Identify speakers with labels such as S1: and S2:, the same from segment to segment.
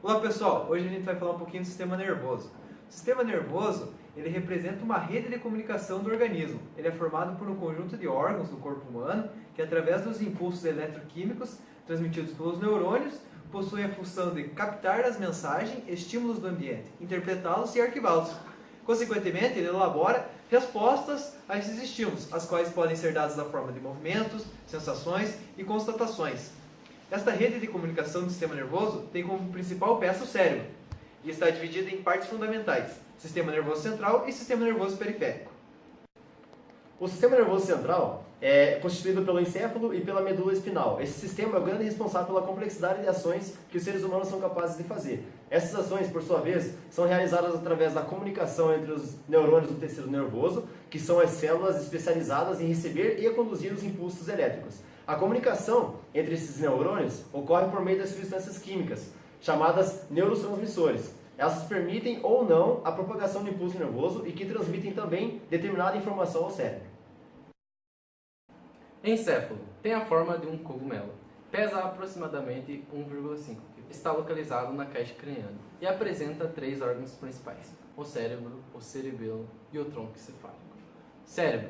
S1: Olá pessoal, hoje a gente vai falar um pouquinho do sistema nervoso. O sistema nervoso, ele representa uma rede de comunicação do organismo. Ele é formado por um conjunto de órgãos do corpo humano que, através dos impulsos eletroquímicos transmitidos pelos neurônios, possui a função de captar as mensagens e estímulos do ambiente, interpretá-los e arquivá-los. Consequentemente, ele elabora respostas a esses estímulos, as quais podem ser dadas na forma de movimentos, sensações e constatações. Esta rede de comunicação do sistema nervoso tem como principal peça o cérebro e está dividida em partes fundamentais: sistema nervoso central e sistema nervoso periférico.
S2: O sistema nervoso central é constituído pelo encéfalo e pela medula espinal. Esse sistema é o grande responsável pela complexidade de ações que os seres humanos são capazes de fazer. Essas ações, por sua vez, são realizadas através da comunicação entre os neurônios do tecido nervoso, que são as células especializadas em receber e conduzir os impulsos elétricos. A comunicação entre esses neurônios ocorre por meio das substâncias químicas, chamadas neurotransmissores. Elas permitem ou não a propagação do impulso nervoso e que transmitem também determinada informação ao cérebro.
S3: Encéfalo tem a forma de um cogumelo. Pesa aproximadamente 1,5 kg. Está localizado na caixa craniana e apresenta 3 órgãos principais: o cérebro, o cerebelo e o tronco encefálico. Cérebro.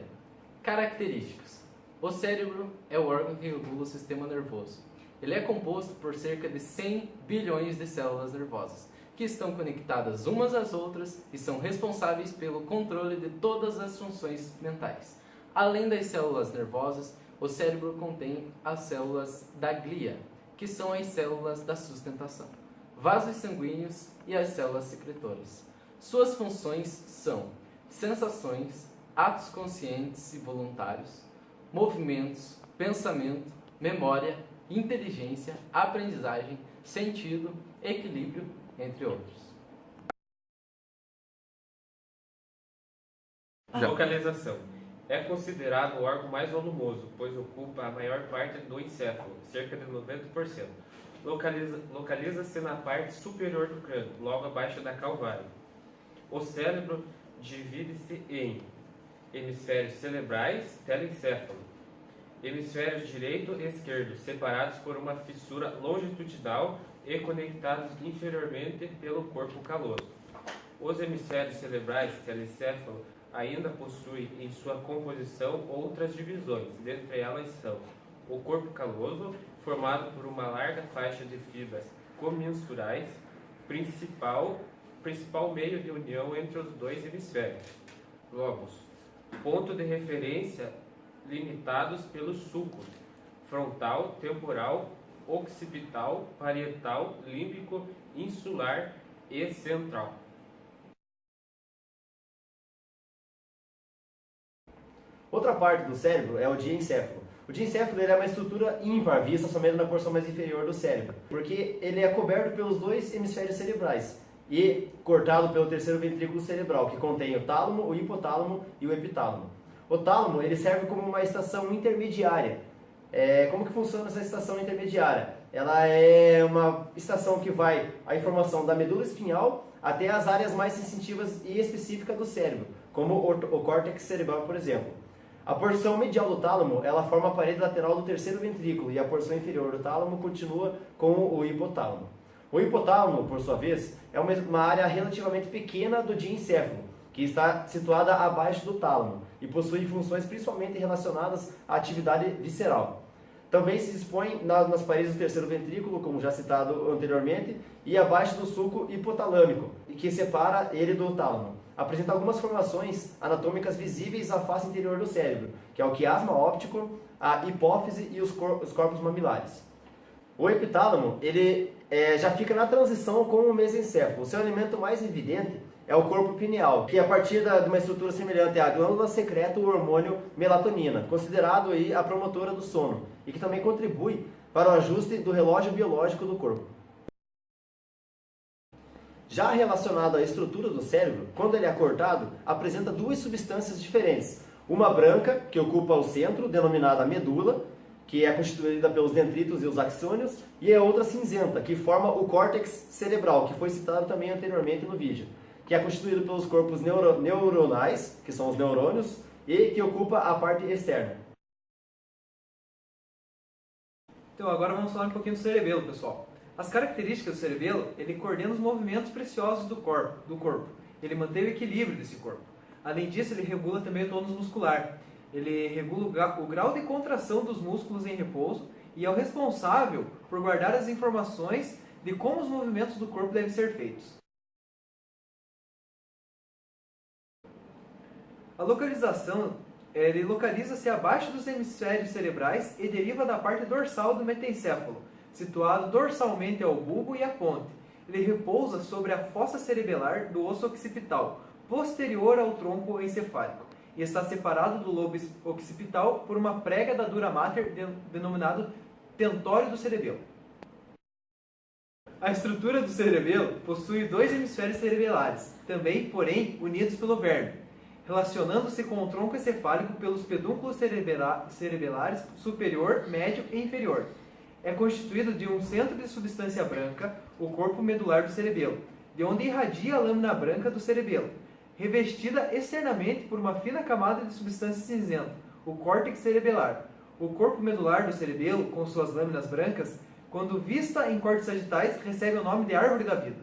S3: Características. O cérebro é o órgão que regula o sistema nervoso. Ele é composto por cerca de 100 bilhões de células nervosas, que estão conectadas umas às outras e são responsáveis pelo controle de todas as funções mentais. Além das células nervosas, o cérebro contém as células da glia, que são as células da sustentação, vasos sanguíneos e as células secretoras. Suas funções são sensações, atos conscientes e voluntários, movimentos, pensamento, memória, inteligência, aprendizagem, sentido, equilíbrio, entre outros.
S4: Localização. É considerado o órgão mais volumoso, pois ocupa a maior parte do encéfalo, cerca de 90%. Localiza-se na parte superior do crânio, logo abaixo da calvária. O cérebro divide-se em hemisférios cerebrais, telencéfalo, hemisférios direito e esquerdo, separados por uma fissura longitudinal e conectados inferiormente pelo corpo caloso. Os hemisférios cerebrais, telencéfalo, ainda possuem em sua composição outras divisões. Dentre elas são o corpo caloso, formado por uma larga faixa de fibras comensurais, principal meio de união entre os dois hemisférios. Lobos. Ponto de referência limitados pelos sulcos frontal, temporal, occipital, parietal, límbico, insular e central.
S2: Outra parte do cérebro é o diencéfalo. O diencéfalo é uma estrutura ímpar, vista somente na porção mais inferior do cérebro, porque ele é coberto pelos dois hemisférios cerebrais e cortado pelo terceiro ventrículo cerebral, que contém o tálamo, o hipotálamo e o epitálamo. O tálamo ele serve como uma estação intermediária. Como que funciona essa estação intermediária? Ela é uma estação que vai a informação da medula espinhal até as áreas mais sensitivas e específicas do cérebro, como o córtex cerebral, por exemplo. A porção medial do tálamo, ela forma a parede lateral do terceiro ventrículo e a porção inferior do tálamo continua com o hipotálamo. O hipotálamo, por sua vez, é uma área relativamente pequena do diencéfalo, que está situada abaixo do tálamo e possui funções principalmente relacionadas à atividade visceral. Também se dispõe nas paredes do terceiro ventrículo, como já citado anteriormente, e abaixo do sulco hipotalâmico, que separa ele do tálamo. Apresenta algumas formações anatômicas visíveis à face interior do cérebro, que é o quiasma óptico, a hipófise e os corpos mamilares. O epitálamo ele já fica na transição com o mesencéfalo. O seu elemento mais evidente é o corpo pineal, que a partir de uma estrutura semelhante à glândula secreta o hormônio melatonina, considerado aí a promotora do sono, e que também contribui para o ajuste do relógio biológico do corpo. Já relacionado à estrutura do cérebro, quando ele é cortado, apresenta duas substâncias diferentes. Uma branca, que ocupa o centro, denominada medula, que é constituída pelos dendritos e os axônios, e a outra cinzenta, que forma o córtex cerebral, que foi citado também anteriormente no vídeo, que é constituído pelos corpos neuronais, que são os neurônios, e que ocupa a parte externa.
S1: Então agora vamos falar um pouquinho do cerebelo, pessoal. As características do cerebelo, ele coordena os movimentos preciosos do corpo. Ele mantém o equilíbrio desse corpo. Além disso, ele regula também o tônus muscular. Ele regula o grau de contração dos músculos em repouso e é o responsável por guardar as informações de como os movimentos do corpo devem ser feitos. A localização, ele localiza-se abaixo dos hemisférios cerebrais e deriva da parte dorsal do metencéfalo, situado dorsalmente ao bulbo e à ponte. Ele repousa sobre a fossa cerebelar do osso occipital, posterior ao tronco encefálico, e está separado do lobo occipital por uma prega da dura mater denominado tentório do cerebelo. A estrutura do cerebelo possui dois hemisférios cerebelares, também, porém, unidos pelo verme, relacionando-se com o tronco encefálico pelos pedúnculos cerebelares superior, médio e inferior. É constituído de um centro de substância branca, o corpo medular do cerebelo, de onde irradia a lâmina branca do cerebelo, revestida externamente por uma fina camada de substância cinzenta, o córtex cerebelar. O corpo medular do cerebelo, com suas lâminas brancas, quando vista em cortes sagitais, recebe o nome de árvore da vida.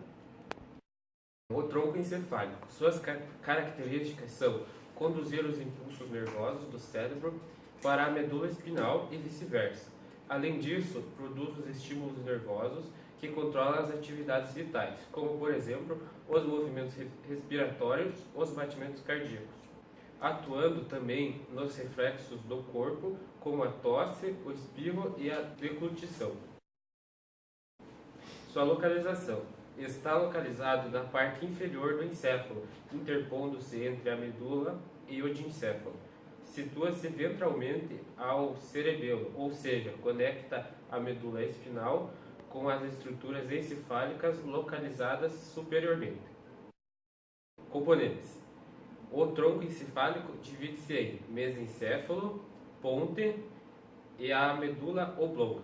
S4: O tronco encefálico. Suas características são conduzir os impulsos nervosos do cérebro para a medula espinal e vice-versa. Além disso, produz os estímulos nervosos que controlam as atividades vitais, como, por exemplo, os movimentos respiratórios, os batimentos cardíacos, atuando também nos reflexos do corpo, como a tosse, o espirro e a deglutição. Sua localização. Está localizado na parte inferior do encéfalo, interpondo-se entre a medula e o diencéfalo. Situa-se ventralmente ao cerebelo, ou seja, conecta a medula espinal com as estruturas encefálicas localizadas superiormente. Componentes. O tronco encefálico divide-se em mesencéfalo, ponte e a medula oblonga.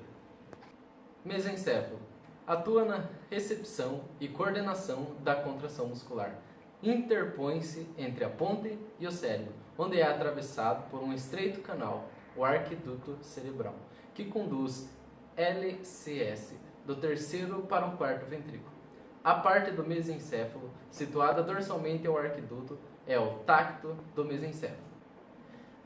S3: Mesencéfalo. Atua na recepção e coordenação da contração muscular. Interpõe-se entre a ponte e o cérebro, onde é atravessado por um estreito canal, o arquiduto cerebral, que conduz LCS do terceiro para o quarto ventrículo. A parte do mesencéfalo, situada dorsalmente ao arquiduto, é o tacto do mesencéfalo.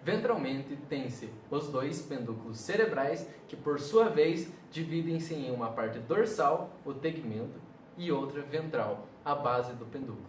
S3: Ventralmente, tem-se os dois pendúculos cerebrais, que por sua vez dividem-se em uma parte dorsal, o tegmento, e outra ventral, a base do pendúculo.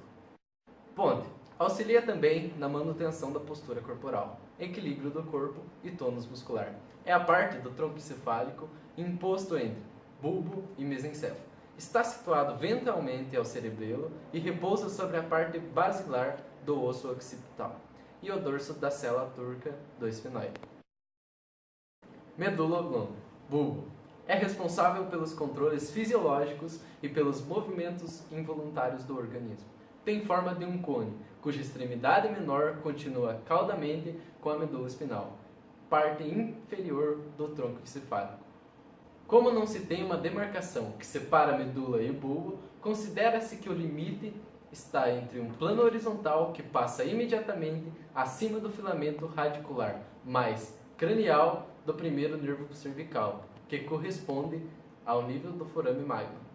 S3: Ponte. Auxilia também na manutenção da postura corporal, equilíbrio do corpo e tônus muscular. É a parte do tronco encefálico imposto entre bulbo e mesencéfalo. Está situado ventralmente ao cerebelo e repousa sobre a parte basilar do osso occipital e o dorso da célula turca do esfenoide. Medula oblonga, bulbo. É responsável pelos controles fisiológicos e pelos movimentos involuntários do organismo. Tem forma de um cone, cuja extremidade menor continua caudamente com a medula espinal, parte inferior do tronco encefálico. Como não se tem uma demarcação que separa a medula e o bulbo, considera-se que o limite está entre um plano horizontal que passa imediatamente acima do filamento radicular mais cranial do primeiro nervo cervical, que corresponde ao nível do forame magno.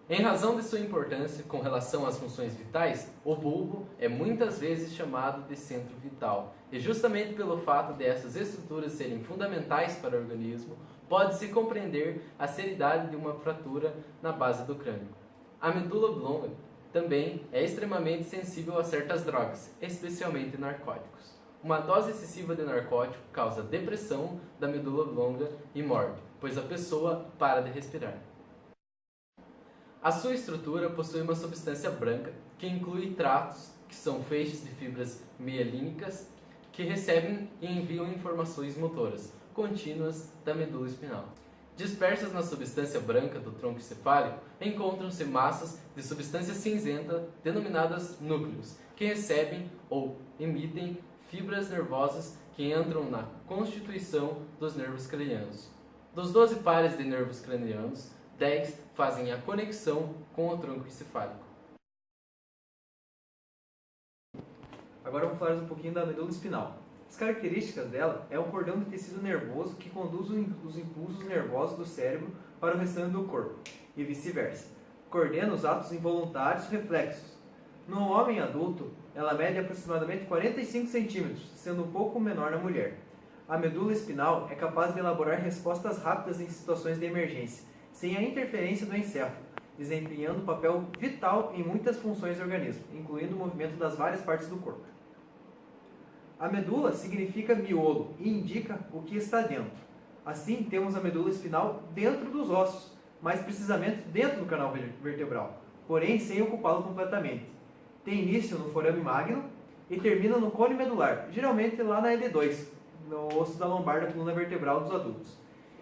S3: Em razão de sua importância com relação às funções vitais, o bulbo é muitas vezes chamado de centro vital, e justamente pelo fato de essas estruturas serem fundamentais para o organismo, pode-se compreender a seriedade de uma fratura na base do crânio. A medula oblonga também é extremamente sensível a certas drogas, especialmente narcóticos. Uma dose excessiva de narcótico causa depressão da medula oblonga e morte, pois a pessoa para de respirar. A sua estrutura possui uma substância branca que inclui tratos, que são feixes de fibras mielínicas, que recebem e enviam informações motoras contínuas da medula espinal. Dispersas na substância branca do tronco encefálico, encontram-se massas de substância cinzenta denominadas núcleos, que recebem ou emitem fibras nervosas que entram na constituição dos nervos cranianos. Dos 12 pares de nervos cranianos, 10 fazem a conexão com o tronco encefálico.
S1: Agora vamos falar um pouquinho da medula espinal. As características dela é um cordão de tecido nervoso que conduz os impulsos nervosos do cérebro para o restante do corpo, e vice-versa. Coordena os atos involuntários reflexos. No homem adulto, ela mede aproximadamente 45 centímetros, sendo um pouco menor na mulher. A medula espinal é capaz de elaborar respostas rápidas em situações de emergência, sem a interferência do encéfalo, desempenhando um papel vital em muitas funções do organismo, incluindo o movimento das várias partes do corpo. A medula significa miolo e indica o que está dentro. Assim, temos a medula espinal dentro dos ossos, mais precisamente dentro do canal vertebral, porém sem ocupá-lo completamente. Tem início no forame magno e termina no cone medular, geralmente lá na L2, no osso da lombar da coluna vertebral dos adultos,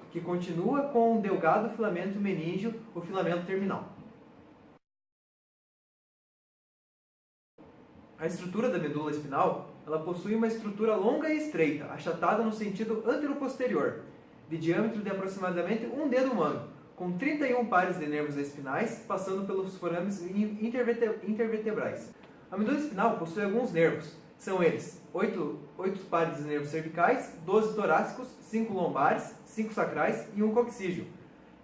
S1: que continua com um delgado filamento meníngeo, o filamento terminal. A estrutura da medula espinal, ela possui uma estrutura longa e estreita, achatada no sentido anteroposterior, de diâmetro de aproximadamente um dedo humano, com 31 pares de nervos espinais, passando pelos forames intervertebrais. A medula espinal possui alguns nervos, são eles 8 pares de nervos cervicais, 12 torácicos, 5 lombares, 5 sacrais e 1 coxígeo.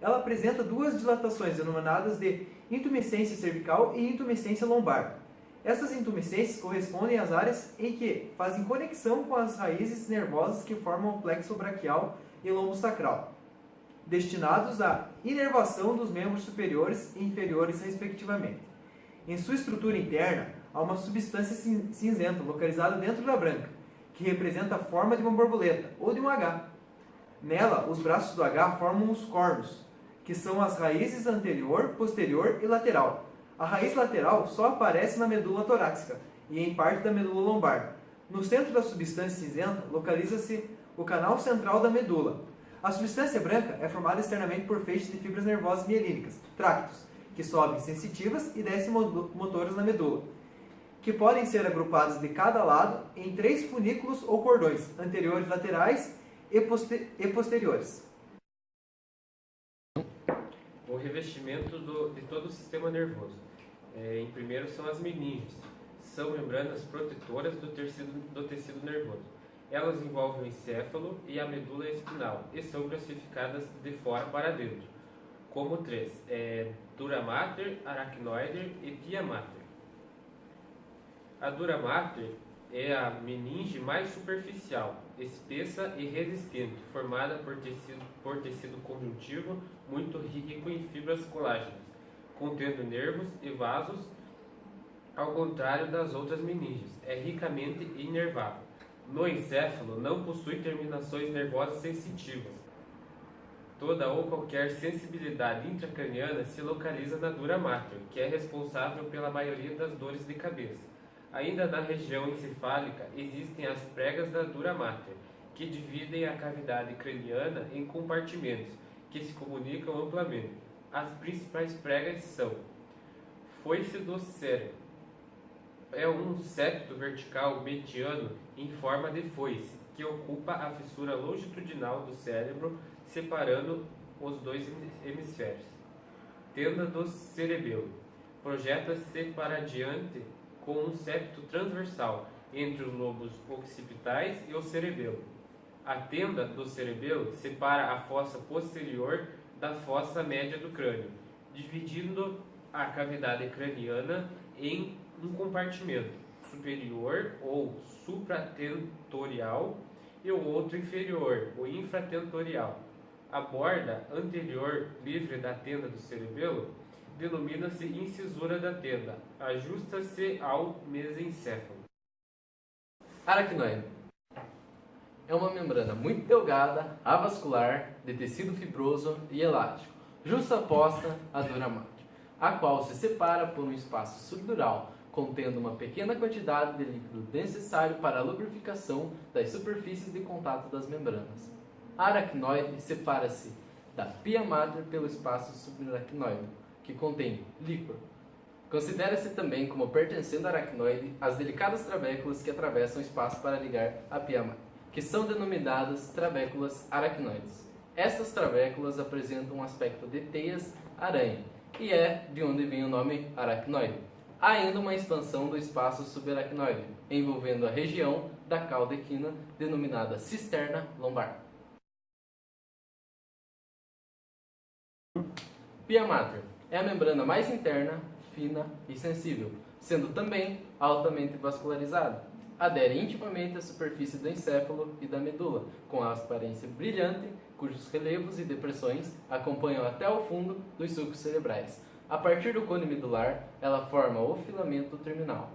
S1: Ela apresenta duas dilatações denominadas de intumescência cervical e intumescência lombar. Essas intumescências correspondem às áreas em que fazem conexão com as raízes nervosas que formam o plexo braquial e lombo sacral, destinados à inervação dos membros superiores e inferiores, respectivamente. Em sua estrutura interna, há uma substância cinzenta localizada dentro da branca, que representa a forma de uma borboleta ou de um H. Nela, os braços do H formam os cornos, que são as raízes anterior, posterior e lateral. A raiz lateral só aparece na medula torácica e em parte da medula lombar. No centro da substância cinzenta localiza-se o canal central da medula. A substância branca é formada externamente por feixes de fibras nervosas mielínicas, tractos, que sobem sensitivas e descem motoras na medula, que podem ser agrupadas de cada lado em 3 funículos ou cordões, anteriores, laterais e posteriores.
S4: O revestimento de todo o sistema nervoso. Em primeiro são as meninges. São membranas protetoras do tecido nervoso. Elas envolvem o encéfalo e a medula espinal e são classificadas de fora para dentro, como 3, dura mater, aracnoide e pia mater. A dura mater é a meninge mais superficial, espessa e resistente, formada por tecido conjuntivo muito rico em fibras colágenas, contendo nervos e vasos, ao contrário das outras meninges, é ricamente inervável. No encéfalo não possui terminações nervosas sensitivas. Toda ou qualquer sensibilidade intracraniana se localiza na dura mater, que é responsável pela maioria das dores de cabeça. Ainda na região encefálica existem as pregas da dura mater, que dividem a cavidade craniana em compartimentos, que se comunicam amplamente. As principais pregas são: foice do cérebro. É um septo vertical mediano em forma de foice, que ocupa a fissura longitudinal do cérebro, separando os dois hemisférios. Tenda do cerebelo. Projeta-se para diante com um septo transversal entre os lobos occipitais e o cerebelo. A tenda do cerebelo separa a fossa posterior da fossa média do crânio, dividindo a cavidade craniana em um compartimento superior ou supratentorial e o outro inferior, o infratentorial. A borda anterior livre da tenda do cerebelo denomina-se incisura da tenda, ajusta-se ao mesencéfalo.
S3: Aracnoide é uma membrana muito delgada, avascular, de tecido fibroso e elástico, justaposta à dura mater, a qual se separa por um espaço subdural, contendo uma pequena quantidade de líquido necessário para a lubrificação das superfícies de contato das membranas. A aracnoide separa-se da pia mater pelo espaço subaracnoide, que contém líquor. Considera-se também como pertencendo à aracnoide as delicadas trabéculas que atravessam o espaço para ligar a pia mater, que são denominadas trabéculas aracnoides. Estas trabéculas apresentam um aspecto de teias-aranha, e é de onde vem o nome aracnoide. Há ainda uma expansão do espaço subaracnoide, envolvendo a região da cauda equina, denominada cisterna lombar. Pia mater é a membrana mais interna, fina e sensível, sendo também altamente vascularizada. Adere intimamente à superfície do encéfalo e da medula, com a aparência brilhante, cujos relevos e depressões acompanham até o fundo dos sulcos cerebrais. A partir do cone medular, ela forma o filamento terminal.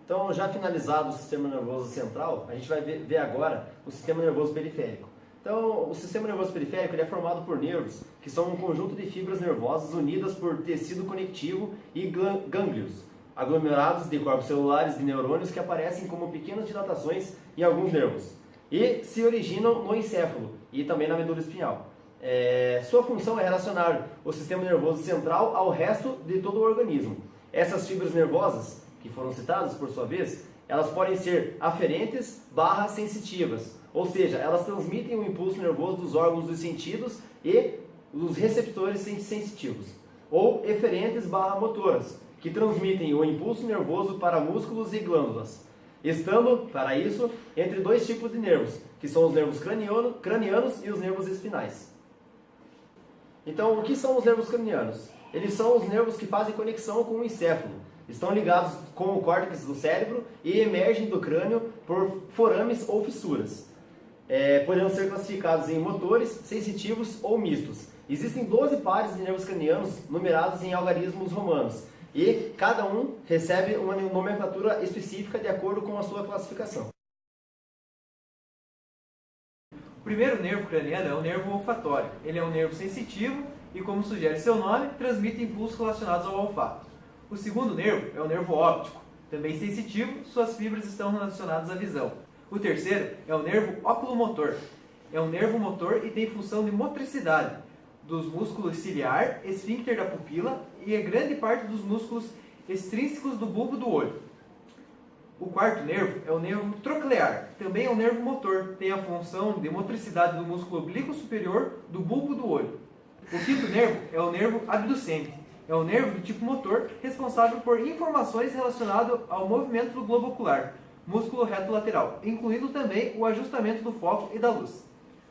S2: Então, já finalizado o sistema nervoso central, a gente vai ver agora o sistema nervoso periférico. Então, o sistema nervoso periférico ele é formado por nervos, que são um conjunto de fibras nervosas unidas por tecido conectivo e gânglios, aglomerados de corpos celulares de neurônios que aparecem como pequenas dilatações em alguns nervos e se originam no encéfalo e também na medula espinhal. Sua função é relacionar o sistema nervoso central ao resto de todo o organismo. Essas fibras nervosas, que foram citadas por sua vez, elas podem ser aferentes / sensitivas, ou seja, elas transmitem o impulso nervoso dos órgãos dos sentidos e dos receptores sensitivos, ou eferentes / motoras, que transmitem o impulso nervoso para músculos e glândulas, estando, para isso, entre dois tipos de nervos, que são os nervos cranianos e os nervos espinais. Então, o que são os nervos cranianos? Eles são os nervos que fazem conexão com o encéfalo. Estão ligados com o córtex do cérebro e emergem do crânio por forames ou fissuras. Podendo ser classificados em motores, sensitivos ou mistos. Existem 12 pares de nervos cranianos numerados em algarismos romanos e cada um recebe uma nomenclatura específica de acordo com a sua classificação.
S1: O primeiro nervo craniano é o nervo olfatório. Ele é um nervo sensitivo e, como sugere seu nome, transmite impulsos relacionados ao olfato. O segundo nervo é o nervo óptico. Também sensitivo, suas fibras estão relacionadas à visão. O terceiro é o nervo oculomotor. É um nervo motor e tem função de motricidade dos músculos ciliar, esfíncter da pupila e a grande parte dos músculos extrínsecos do bulbo do olho. O quarto nervo é o nervo troclear. Também é um nervo motor. Tem a função de motricidade do músculo oblíquo superior do bulbo do olho. O quinto nervo é o nervo abducente. É um nervo do tipo motor responsável por informações relacionadas ao movimento do globo ocular, músculo reto lateral, incluindo também o ajustamento do foco e da luz.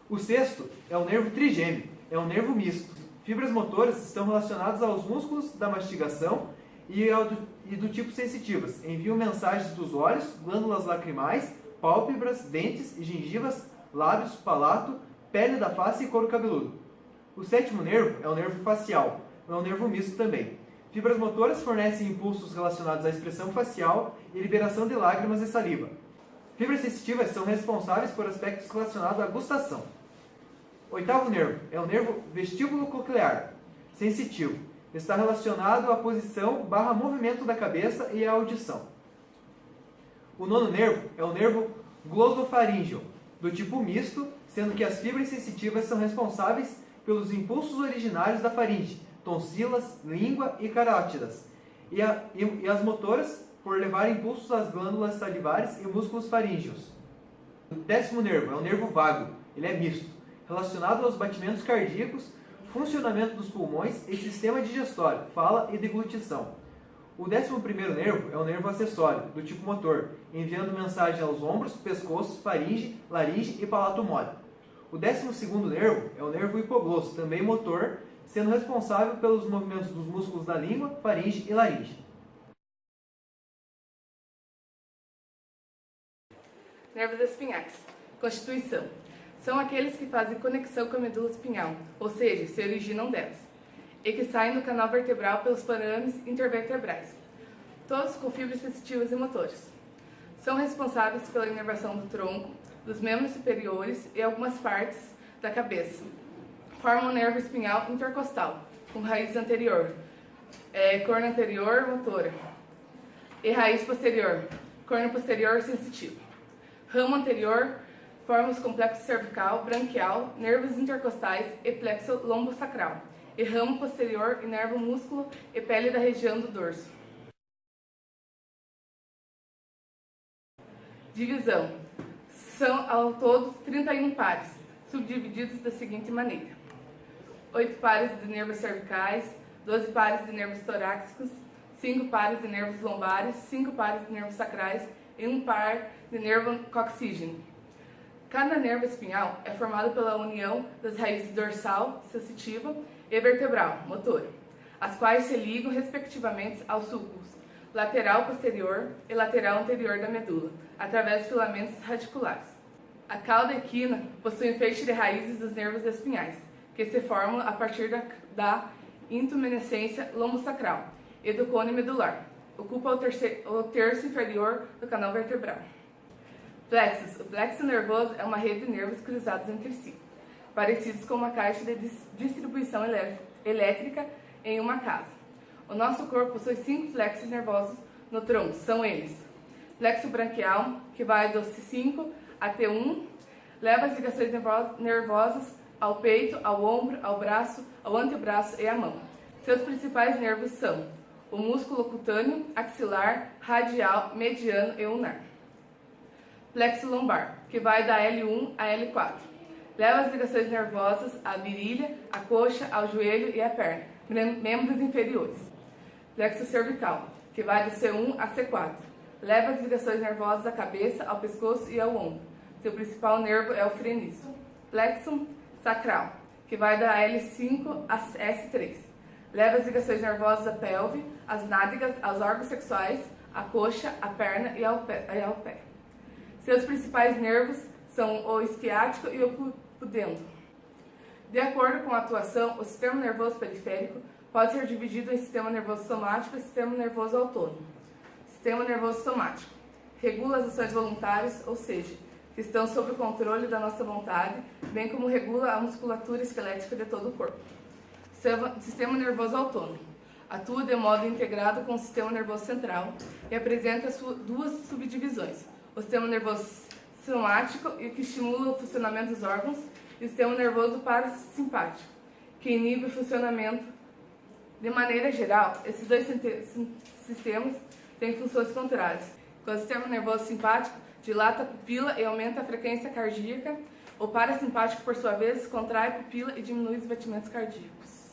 S1: O sexto é o nervo trigêmeo, é um nervo misto. Fibras motoras estão relacionadas aos músculos da mastigação e do tipo sensitivas. Enviam mensagens dos olhos, glândulas lacrimais, pálpebras, dentes, gengivas, lábios, palato, pele da face e couro cabeludo. O sétimo nervo é o nervo facial, é um nervo misto também. Fibras motoras fornecem impulsos relacionados à expressão facial e liberação de lágrimas e saliva. Fibras sensitivas são responsáveis por aspectos relacionados à gustação. Oitavo nervo é o nervo vestíbulo coclear, sensitivo. Está relacionado à posição / movimento da cabeça e à audição. O nono nervo é o nervo glosofaríngeo, do tipo misto, sendo que as fibras sensitivas são responsáveis pelos impulsos originários da faringe, tonsilas, língua e carótidas, e as motoras por levar impulsos às glândulas salivares e músculos faríngeos. O décimo nervo é o nervo vago, ele é misto, relacionado aos batimentos cardíacos, funcionamento dos pulmões e sistema digestório, fala e deglutição. O 11º nervo é o nervo acessório, do tipo motor, enviando mensagem aos ombros, pescoço, faringe, laringe e palato mole. O 12º nervo é o nervo hipoglosso, também motor, sendo responsável pelos movimentos dos músculos da língua, faringe e laringe.
S5: Nervos espinhais. Constituição. São aqueles que fazem conexão com a medula espinhal, ou seja, se originam delas, e que saem do canal vertebral pelos forames intervertebrais, todos com fibras sensitivas e motores. São responsáveis pela inervação do tronco, dos membros superiores e algumas partes da cabeça. Formam o nervo espinhal intercostal, com raiz anterior, corno anterior motora, e raiz posterior, corno posterior sensitivo. Ramo anterior forma os complexos cervical, branquial, nervos intercostais e plexo lombosacral, e ramo posterior inerva o músculo e pele da região do dorso. Divisão. São ao todo 31 pares, subdivididos da seguinte maneira: 8 pares de nervos cervicais, 12 pares de nervos torácicos, 5 pares de nervos lombares, 5 pares de nervos sacrais e 1 par de nervo coccígeno. Cada nervo espinhal é formado pela união das raízes dorsal, sensitiva, e vertebral, motora, as quais se ligam respectivamente aos sulcos lateral posterior e lateral anterior da medula, através de filamentos radiculares. A cauda equina possui um feixe de raízes dos nervos espinhais, que se formam a partir da intumescência lombosacral e do cone medular. Ocupa o terço inferior do canal vertebral. Plexos. O plexo nervoso é uma rede de nervos cruzados entre si, parecidos com uma caixa de distribuição elétrica em uma casa. O nosso corpo possui 5 plexos nervosos no tronco. São eles: plexo branquial, que vai do C5 a T1, leva as ligações nervosas ao peito, ao ombro, ao braço, ao antebraço e à mão. Seus principais nervos são o músculo cutâneo, axilar, radial, mediano e ulnar. Plexo lombar, que vai da L1 a L4. Leva as ligações nervosas à virilha, à coxa, ao joelho e à perna, membros inferiores. Plexo cervical, que vai do C1 a C4. Leva as ligações nervosas à cabeça, ao pescoço e ao ombro. Seu principal nervo é o frenício. Plexo sacral, que vai da L5 a S3. Leva as ligações nervosas à pelve, às nádegas, aos órgãos sexuais, à coxa, à perna e ao pé. Seus principais nervos são o esquiático e o pudendo. De acordo com a atuação, o sistema nervoso periférico pode ser dividido em sistema nervoso somático e sistema nervoso autônomo. Sistema nervoso somático regula as ações voluntárias, ou seja, que estão sob o controle da nossa vontade, bem como regula a musculatura esquelética de todo o corpo. Sistema nervoso autônomo atua de modo integrado com o sistema nervoso central e apresenta duas subdivisões: o sistema nervoso somático, que estimula o funcionamento dos órgãos, e o sistema nervoso parasimpático, que inibe o funcionamento. De maneira geral, esses dois sistemas têm funções contrárias. O sistema nervoso simpático dilata a pupila e aumenta a frequência cardíaca. O parasimpático, por sua vez, contrai a pupila e diminui os batimentos cardíacos.